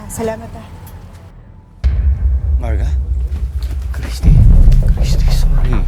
Salamat ah. Marga? Christy, sorry.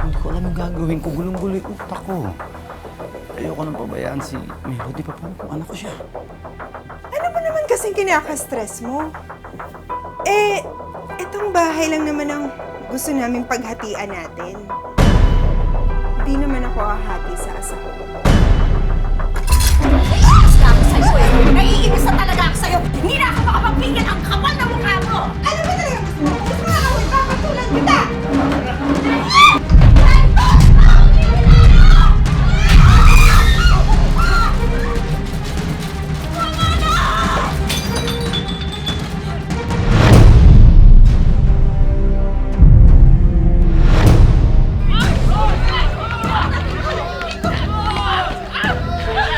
Hindi ko alam ang gagawin ko. Gulong-gulo yung utak ko. Ayoko nang pabayaan si Melody. Paano kung anak ko siya? Ano ba naman kasing kinaka-stress mo? Itong bahay lang naman ang gusto naming paghatian natin. Hindi naman ako hahati sa asawa. Naiinis na talaga ako sa'yo! Hindi na ako makapagpigil ang kapal na mukha mo! Ano ba talaga gusto mo? Gusto mo ako ipapatulan kita!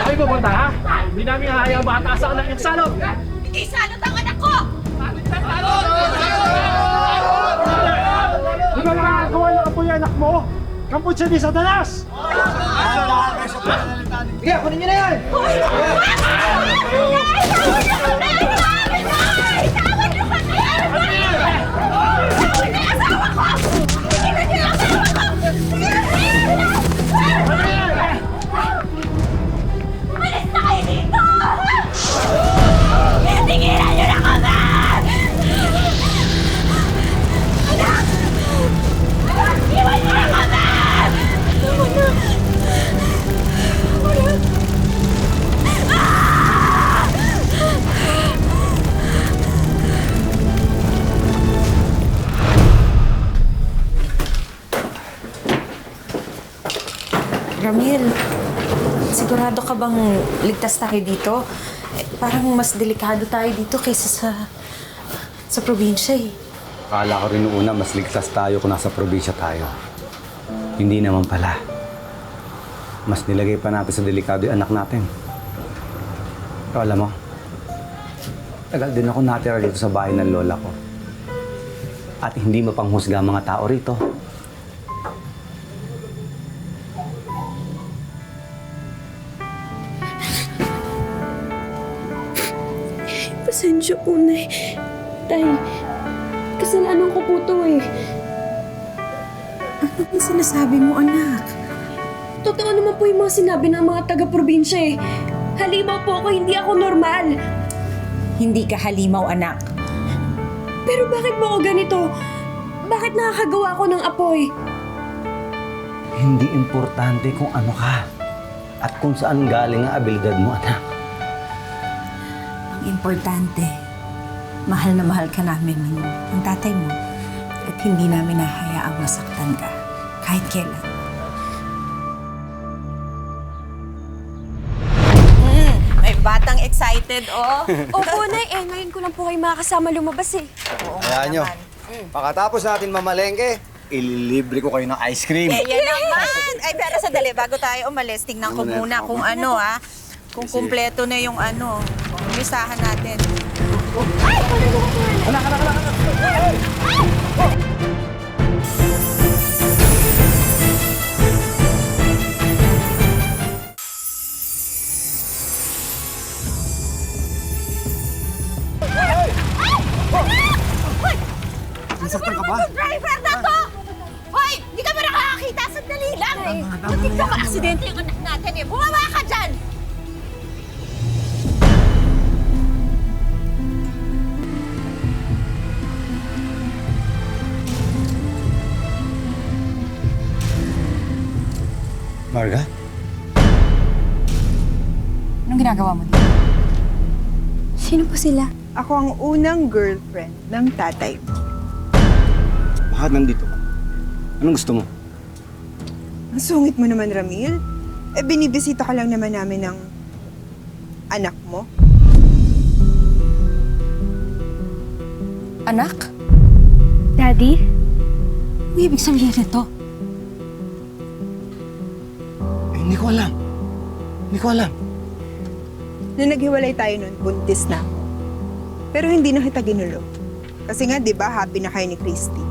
Ay, pupunta ha? Hindi namin hahayang bata sa anak yung salot! Hindi salot ang anak ko! Di ba nakakagawa ng apoy anak mo? Kampot siya ni Satanas! Sige, kunin niyo na yan! Alis na kayo dito! Tigilan niyo na kami! Anak! Anak! Iwan niyo na kami! Ramil, sigurado ka bang ligtas tayo dito? Parang mas delikado tayo dito kaysa sa probinsya eh. Akala ko rin noong una, mas ligtas tayo kung nasa probinsya tayo. Hindi naman pala. Mas nilagay pa natin sa delikado yung anak natin. Pero alam mo, tagal din ako natira dito sa bahay ng lola ko. At hindi mapanghusga ang mga tao rito. Pasensya po, Nay. Tay, kasalanan ko po to eh. Ano yung sinasabi mo, anak? Totoo naman po yung mga sinabi ng mga taga-probinsya eh. Halimaw po ako, hindi ako normal. Hindi ka halimaw, anak. Pero bakit mo ako ganito? Bakit nakakagawa ako ng apoy? Hindi importante kung ano ka at kung saan galing ang abilidad mo, anak. Ang importante, mahal na mahal ka namin ng tatay mo at hindi namin nahayaang masaktan ka kahit kailan. May batang excited, oh. Opo, Nay. Ngayon ko lang po kayo makakasama lumabas eh. Oo, Hayaan nyo. naman. Pagkatapos natin mamalengke, ililibre ko kayo ng ice cream. Yan naman! Ay, pero sandali, bago tayo umalis, tingnan ko muna kung ano, ha? Kung kumpleto na yung ano, listahan natin. Nasaktan ka ba? Driver na to! Hoy! Hindi ka ba nakakakita? Sandali lang! Butik ka ma-aksidente yung anak natin eh! Bumaba ka dyan! Marga? Anong ginagawa mo dito? Sino po sila? Ako ang unang girlfriend ng tatay mo. Bakit nandito ka? Anong gusto mo? Ang sungit mo naman, Ramil. Binibisita ka lang naman namin ng anak mo. Anak? Daddy? Ano ibig sabihin nito? Hindi ko alam. Hindi ko alam. Nung naghiwalay tayo nun, buntis na ako. Pero hindi na kita ginulo. Kasi nga, di ba, happy na kayo ni Christy.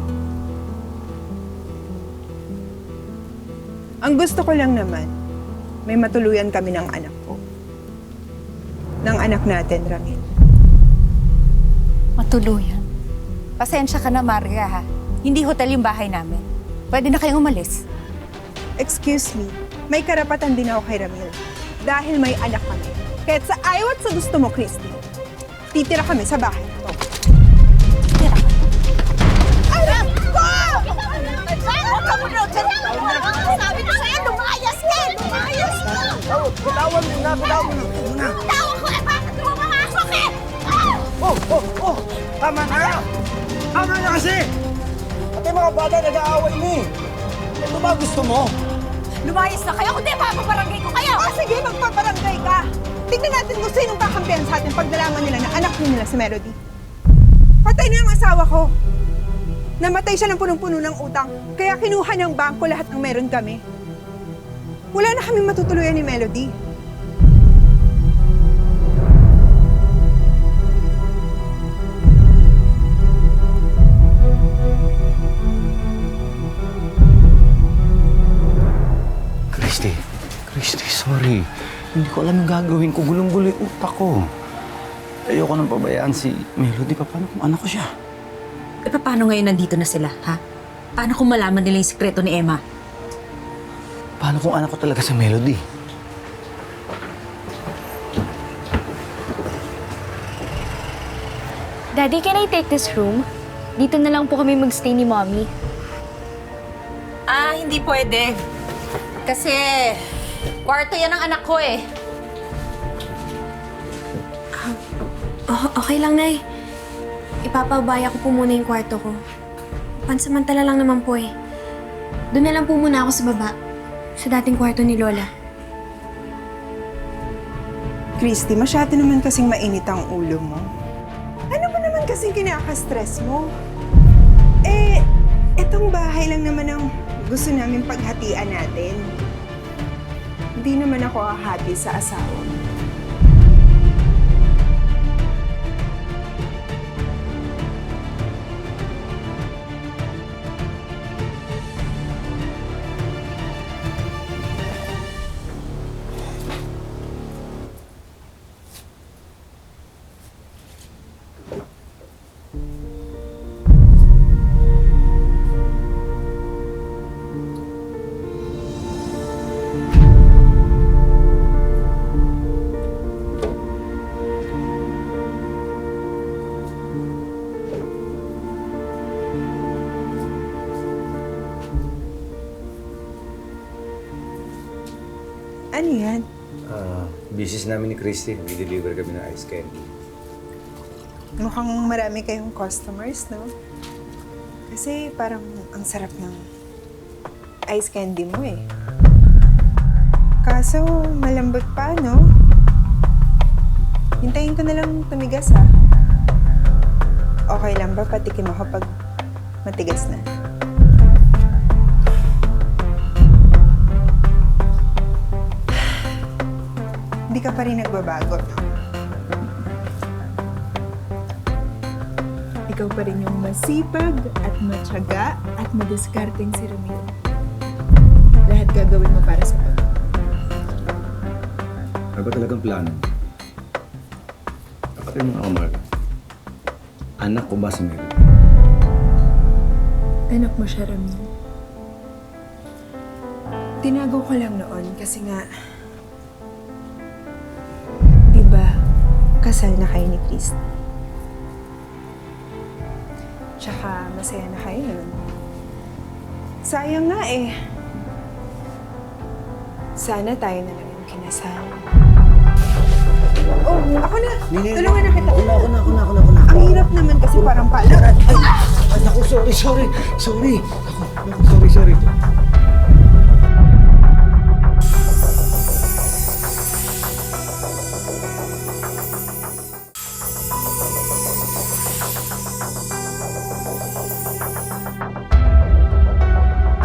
Ang gusto ko lang naman, may matuluyan kami ng anak ko. Ng anak natin, Ramil. Matuluyan. Pasensya ka na, Maria, ha? Hindi hotel yung bahay namin. Pwede na kayong umalis. Excuse me, may karapatan din ako kay Ramil. Dahil may anak kami. Kahit sa ayaw at sa gusto mo, Christy, titira kami sa bahay na to. Tira ka. Alam ko! Huwag ka muna dyan! Sabi ko sa'yo, lumayas ka! Lumayas ka! Bitawan mo na, bitawan mo na. Tawag ko eh! Bakit mo mamasok eh? Oh! Tama na! Tama na kasi! Pati mga bata nag-aaway na eh. Ito ba gusto mo? Lumayas na kayo, kundi papabarangay ko kayo! Ah, sige, magpaparangay ka! Tignan natin kung sinong kakampihan sa atin pag nalaman nila na anak nila si Melody. Patay na ang asawa ko. Namatay siya ng punong-puno ng utang, kaya kinuha ng bangko lahat ng meron kami. Wala na kami matutuluyan ni Melody. Christy, sorry. Hindi ko alam yung gagawin ko. Gulong-gulo yung utak ko. Ayoko nang pabayaan si Melody. Paano kung anak ko siya? E paano ngayon nandito na sila, ha? Paano kung malaman nila yung sikreto ni Emma? Paano kung anak ko talaga si Melody? Daddy, can I take this room? Dito na lang po kami magstay ni Mommy. Ah, hindi pwede. Kasi kwarto yan ng anak ko eh. Oh, okay lang, Nay. Ipapabaya ko po muna yung kwarto ko. Pansamantala lang naman po eh. Doon na lang po muna ako sa baba. Sa dating kwarto ni Lola. Christy, masyado naman kasing mainit ang ulo mo. Ano mo naman kasing kinaka-stress mo? Eh, etong bahay lang naman ang gusto namin paghatian natin. Hindi naman ako hahati sa asawa mo. Ano yan? Business namin ni Christy. Nag-deliver kami ng ice candy. Mukhang marami kayong customers, no? Kasi parang ang sarap ng ice candy mo eh. Kaso malambot pa, no? Hintayin ko na lang tumigas, ha? Okay lang ba patikim ako pag matigas na? Hindi ka pa rin nagbabago, no? Ikaw pa rin yung masipag at matyaga at madiskarteng si Ramil. Lahat gagawin mo para sa pamilya. Ano ba talagang plano? Kapatid mo ako, Mark. Anak ko ba si Melody? Anak mo siya, Ramil. Tinago ko lang noon kasi nga, di ba, kasal na kayo ni Christy. Tsaka masaya na kayo nun. Sayang nga eh. Sana tayo na lang yung kinasal. Oh, ako na! Tulungan na kita. Ako na. Ang hirap naman kasi parang pala. Ay, naku, sorry. Naku, sorry.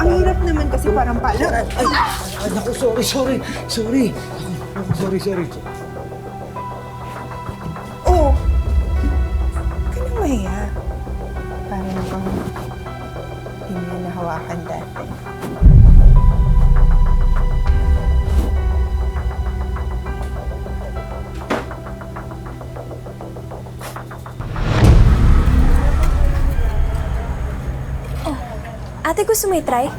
Ang hirap naman kasi parang pala. Ay, naku, sorry. Naku, sorry. Oh! Huwag ka nang mahiya. Parang bang hindi mo na nahawakan dati. Ate, gusto mo i-try?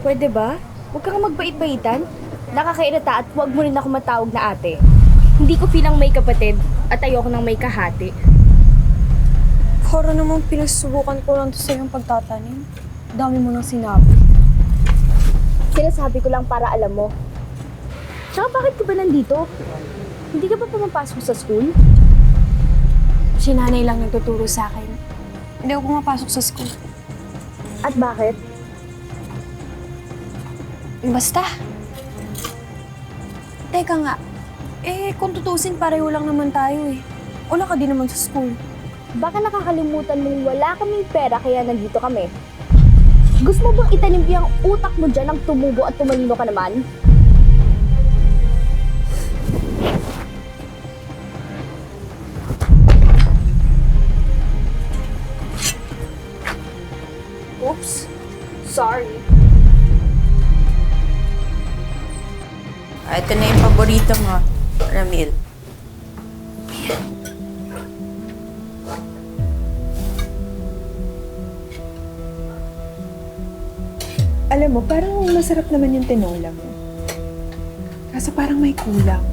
Pwede ba? Huwag kang magbait-baitan. Nakakairita at huwag mo rin ako matawag na ate. Hindi ko pilang may kapatid at ayoko nang may kahati. Para namang pinagsubukan ko lang to sa iyong pagtatanim. Dami mo nang sinabi. Sinasabi ko lang para alam mo. Tsaka bakit ka ba nandito? Hindi ka ba pumapasok sa school? Si nanay lang nagtuturo sa akin. Hindi ako pumapasok sa school. At bakit? Basta. Teka nga, kung tutusin pareho lang naman tayo eh. Wala ka din naman sa school. Baka nakakalimutan mong wala kaming pera kaya nandito kami. Gusto mo bang itanim yung utak mo dyan ng tumubo at tumalino ka naman? Oops. Sorry. Ito na yung paborito mo, Ramil. Alam mo, parang masarap naman yung tinola mo. Kaso parang may kulang.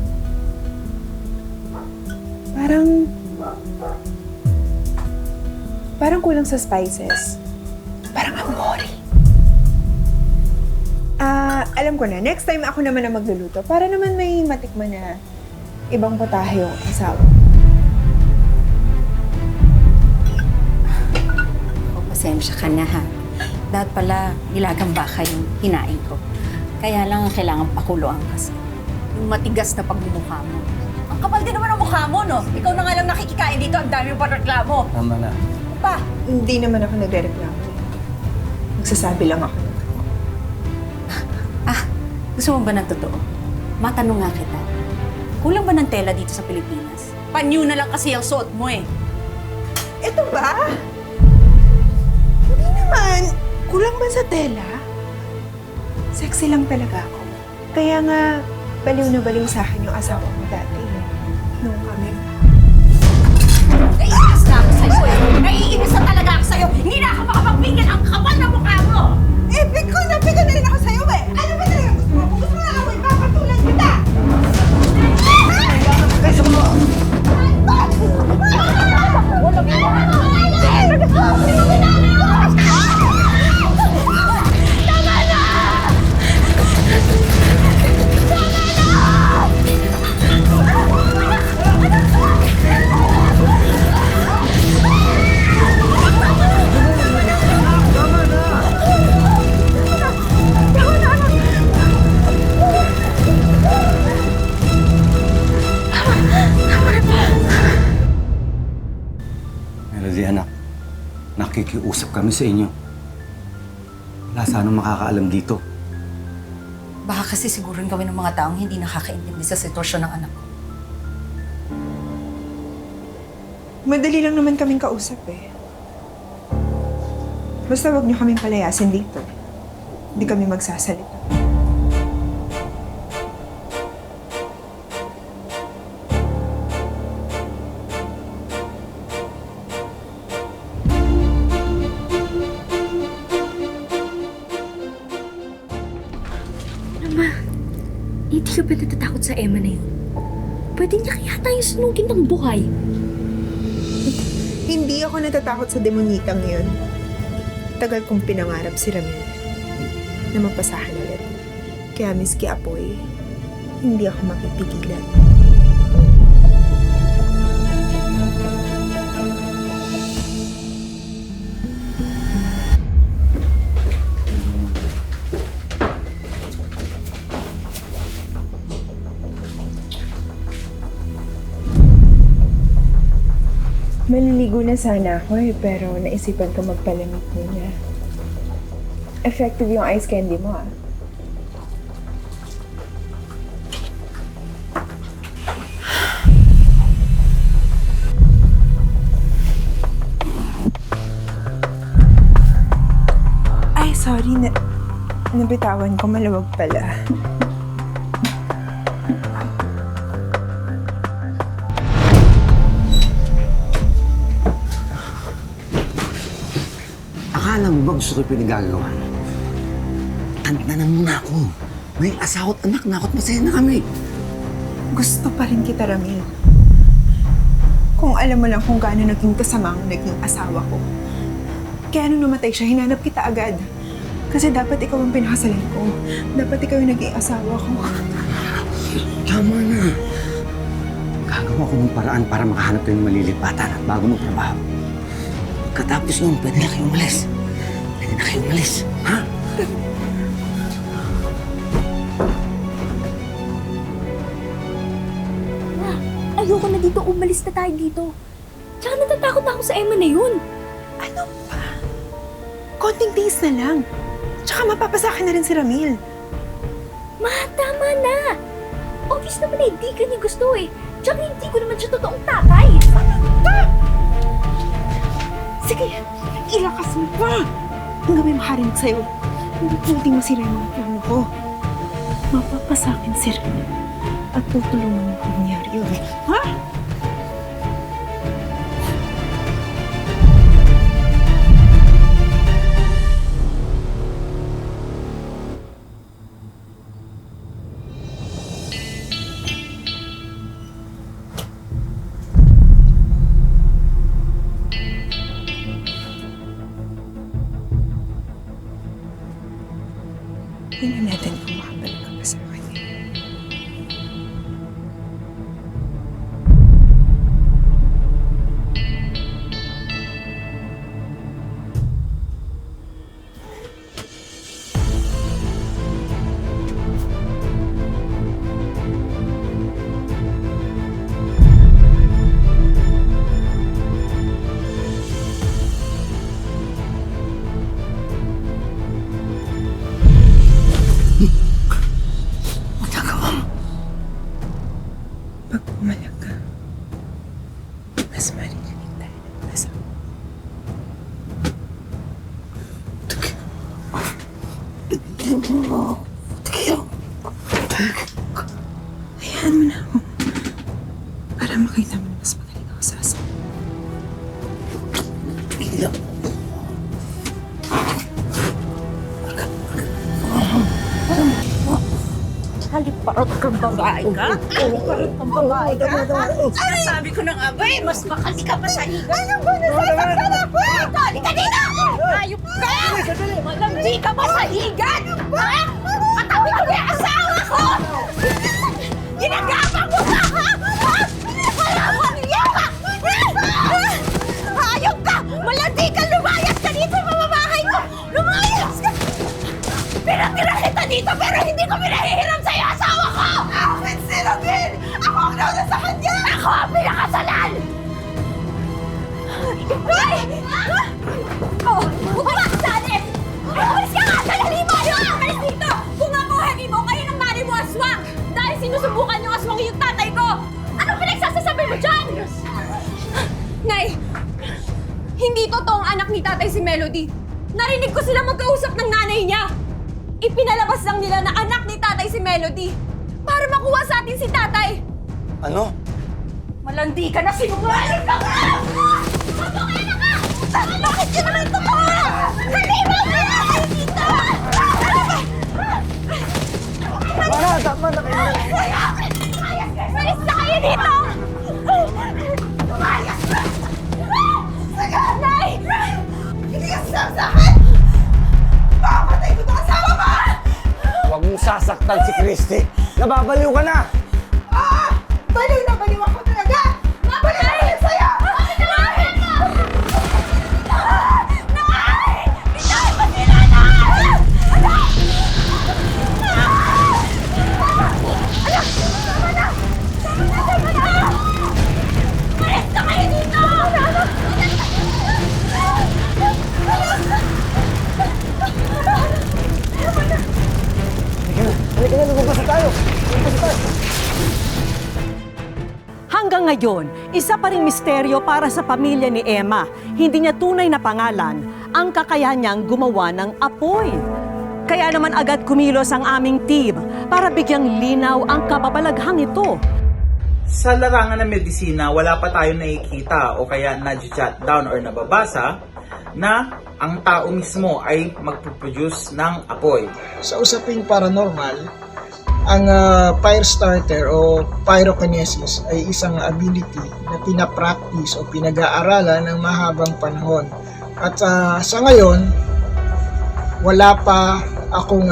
Parang kulang sa spices. Parang amori. Alam ko na, next time ako naman ang magluluto para naman may matikman na ibang putahe yung asawa. O, pasensya ka na ha. Dapat pala, nilagang baka yung hinain ko. Kaya lang kailangan pakuluan kasi. Yung matigas na pagmumukha mo. Ang kapal din naman ang mukha mo, no? Ikaw na nga lang nakikikain dito, ang dami mo pa reklamo. Tama na. Pa! Hindi naman ako nagrereklamo. Nagsasabi lang ako. Gusto mo ba ng totoo? Matanong nga kita. Kulang ba ng tela dito sa Pilipinas? Panyo na lang kasi ang suot mo eh. Ito ba? Hindi naman. Kulang ba sa tela? Sexy lang talaga ako. Kaya nga, baliw na baliw sa akin yung asawa mo dati. Nung kami. Naiinis na ako sa'yo eh! Naiinis na talaga ako sa'yo! Hindi na ako makapagpigil ang kapal na mukha mo! Pikon na rin ako sa'yo eh! Ano ba talaga gusto mo? Kung gusto mo na ako, ipapatulan kita! Kaysa mo! Melody, anak. Nakikiusap kami sa inyo. Wala sanang makakaalam dito. Baka kasi sigurin kami ng mga taong hindi nakakaintindi sa sitwasyon ng anak ko. Madali lang naman kaming kausap eh. Basta wag niyo kaming palayasin dito. Hindi kami magsasalita. Hindi ka ba natatakot sa Emma na yun? Pwede niya kaya tayong sunugin ng buhay. Hindi ako natatakot sa demonitang yun. Tagal kong pinangarap si Ramil na mapasahan ulit. Kaya miski apoy, hindi ako mapipigilan. Maliligo na sana ako eh, pero naisipan ko magpalamig muna. Effective yung ice candy mo ah. Ay, sorry. Nabitawan ko, maluwag pala. Akala mo ba gusto ko yung pinagagawa? Tantanan mo na ako. May asawa at anak na ako at masaya na kami. Gusto pa rin kita, Ramil. Kung alam mo lang kung gaano naging kasama ang naging asawa ko. Kaya nung namatay siya, hinanap kita agad. Kasi dapat ikaw ang pinakasalan ko. Dapat ikaw yung naging asawa ko. Tama na. Gagawa ko ng paraan para makahanap kayo ng malilipatan at bago magtrabaho. Pagkatapos nun, pwede na kayo umalis. Pwede na kayo umalis. Ha? Ayoko na dito, umalis na tayo dito. Tsaka natatakot na ako sa Emma na yun. Ano pa? Konting tiis na lang. Tsaka mapapasakin na rin si Ramil. Ma, tama na. Obvious naman na hindi ka niya gusto eh. Tsaka hindi ko naman siya totoong tatay. Sige, ilakas mo pa. Hanggang may makarinig sa'yo. Hindi mo sila yung mga plano ko. Mapapasakin si Ramil. At tutulungan mo kung nangyari yun. Ha? Tingnan natin kung makabalik ka pa sa akin. Pag pumalag ka, mas marinig tayo ng asawa. Hayaan mo na ako. Para makita mo na mas magaling ako sa asawa. Haliparot kang babae ka? Haliparot kang babae ka? Sabi ko na nga ba eh, mas makali ka pa sa higa. Ano ba? Nasasaktan ako! Halika dito! Ayop ka! Malandi ka ba sa higan? Ha? Katabi ko na yung asawa ko! Ginagapang mo ka, ha? Wala akong iya ka! Ayop ka! Malandi ka! Lumayas ka dito sa babahay ko! Lumayas ka! Pinatira kita dito pero hindi ko pinahihiram sa'yo asawa ko! Akin si Ramil! Ako ang nauna sa kanya! Ako ang pinakasalan! Ay! Oh! Umalis ka, Anis! Umalis ka nga! Dali mo! Umalis dito! Kung makuhagi mo, kayo ng mari mo aswang! Dahil sinusubukan yung aswang yung tatay ko! Ano pinagsasasabi mo dyan? Nay! Hindi totoong anak ni tatay si Melody. Narinig ko sila magkausap ng nanay niya. Ipinalabas lang nila na anak ni tatay si Melody para makuha sa atin si tatay. Ano? Malandi ka na, sinungaling ka nga! Mabukay na ka! Bakit yun naman totoo? Halima mo na! Dito! Para, tama na kayo. Malis na kayo dito! Lumayas ka! Nay! Hindi ka sasama sa akin! Papatay ko itong asawa mo! Huwag mong sasaktan si Christy. Nababaliw ka na. Baliw na baliw ako talaga! Baliw na baliw sa'yo! Nay! Nay! Bitawan mo sila, Nay! Malis na kayo dito! Halika na, lumabas na tayo. Hanggang ngayon, isa pa ring misteryo para sa pamilya ni Emma. Hindi niya tunay na pangalan ang kakayahan niyang gumawa ng apoy. Kaya naman agad kumilos ang aming team para bigyang linaw ang kababalaghang ito. Sa larangan ng medisina, wala pa tayong nakikita o kaya na-jot down or nababasa na ang tao mismo ay magpo-produce ng apoy. Sa usaping paranormal, ang fire starter o pyrokinesis ay isang ability na pinapractice o pinag-aaralan ng mahabang panahon. At sa ngayon, wala pa akong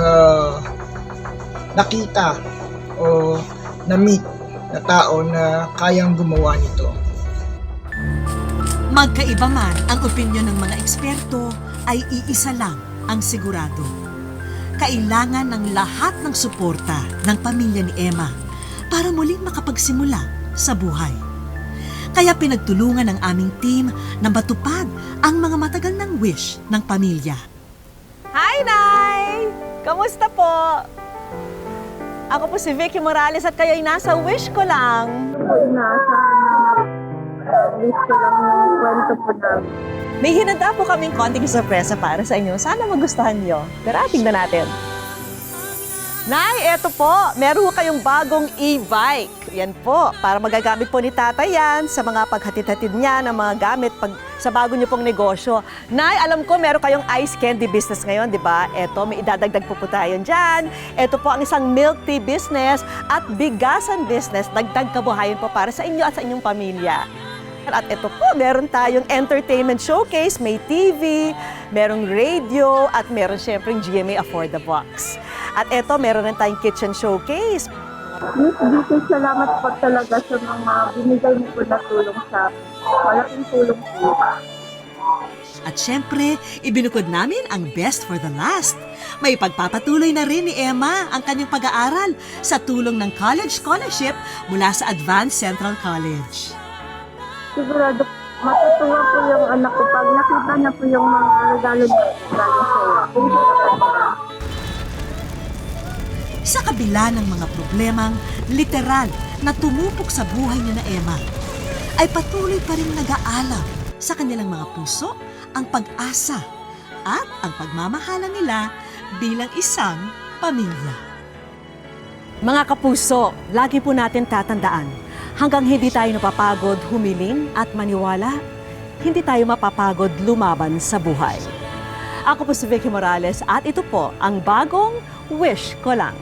nakita o na-meet na tao na kayang gumawa nito. Magkaiba man ang opinyon ng mga eksperto, ay iisa lang ang sigurado. Kailangan ng lahat ng suporta ng pamilya ni Emma para muling makapagsimula sa buhay. Kaya pinagtulungan ng aming team na matupad ang mga matagal ng wish ng pamilya. Hi, Nay! Kamusta po? Ako po si Vicky Morales at kayo'y nasa Wish Ko Lang. May hinanda po kaming konting sorpresa para sa inyo. Sana magustuhan nyo. Pero tingnan natin. Nay, eto po. Meron po kayong bagong e-bike. Yan po. Para magagamit po ni tatay yan sa mga paghatid-hatid niya ng mga gamit sa bago niyo pong negosyo. Nay, alam ko meron kayong ice candy business ngayon, di ba? Eto, may idadagdag po tayo dyan. Eto po ang isang milk tea business at bigasan business. Dagdag kabuhayan po para sa inyo at sa inyong pamilya. At ito po, meron tayong entertainment showcase, may TV, merong radio, at meron syempre yung GMA Afford the Box. At ito, meron rin tayong kitchen showcase. Miss Vicky, salamat po talaga sa mga binigay niyo po na tulong sa amin. Malaking tulong po. At syempre, ibinukod namin ang best for the last. May pagpapatuloy na rin ni Emma ang kanyang pag-aaral sa tulong ng college scholarship mula sa Advanced Central College. Sigurado, matutuwa po yung anak ko pag nakita niya po yung mga regalo niya galing sa'yo. Sa kabila ng mga problemang literal na tumupok sa buhay ni na Emma, ay patuloy pa rin nag-aalam sa kanilang mga puso ang pag-asa at ang pagmamahala nila bilang isang pamilya. Mga kapuso, lagi po natin tatandaan, hanggang hindi tayo napapagod humiling at maniwala, hindi tayo mapapagod lumaban sa buhay. Ako po si Vicky Morales at ito po ang bagong Wish Ko Lang.